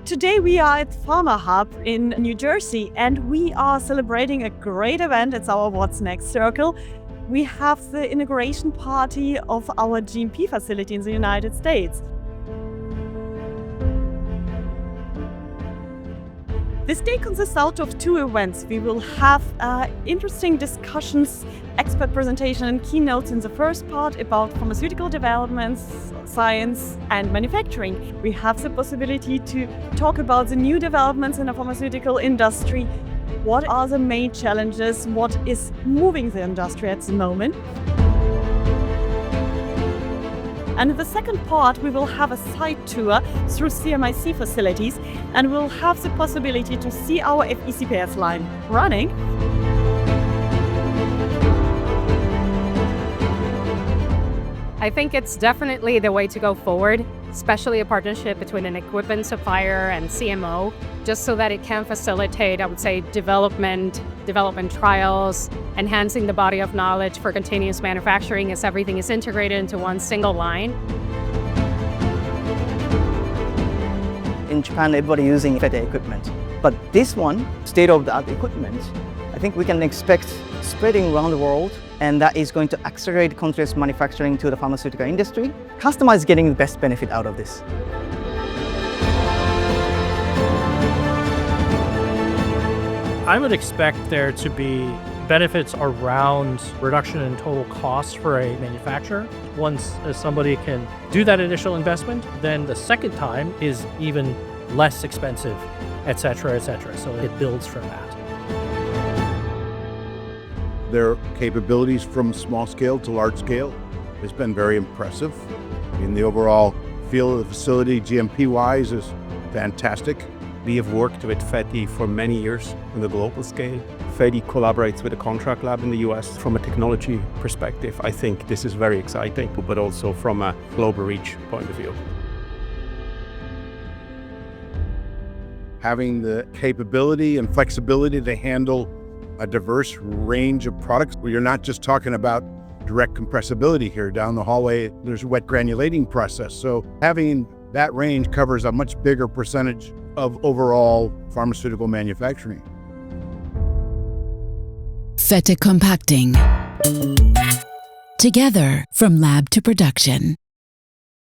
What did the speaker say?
Today we are at Pharma Hub in New Jersey and we are celebrating a great event. It's our What's Next Circle. We have the inauguration party of our GMP facility in the United States. This day consists out of two events. We will have interesting discussions, expert presentation and keynotes in the first part about pharmaceutical developments, science and manufacturing. We have the possibility to talk about the new developments in the pharmaceutical industry. What are the main challenges? What is moving the industry at the moment? And in the second part, we will have a site tour through CMIC facilities and we'll have the possibility to see our FECPS line running. I think it's definitely the way to go forward, especially a partnership between an equipment supplier and CMO, just so that it can facilitate, I would say, development trials, enhancing the body of knowledge for continuous manufacturing as everything is integrated into one single line. In Japan, everybody using Fette equipment. But this one, state-of-the-art equipment, I think we can expect spreading around the world, and that is going to accelerate continuous manufacturing to the pharmaceutical industry. Customer is getting the best benefit out of this. I would expect there to be benefits around reduction in total costs for a manufacturer. Once somebody can do that initial investment, then the second time is even less expensive, et cetera, et cetera. So it builds from that. Their capabilities from small scale to large scale has been very impressive. In the overall feel of the facility, GMP-wise, is fantastic. We have worked with Fette for many years on the global scale. Fette collaborates with a contract lab in the US. From a technology perspective, I think this is very exciting, but also from a global reach point of view. Having the capability and flexibility to handle a diverse range of products, where you're not just talking about direct compressibility here. Down the hallway, there's a wet granulating process. So having that range covers a much bigger percentage of overall pharmaceutical manufacturing. Fette compacting. Together from lab to production.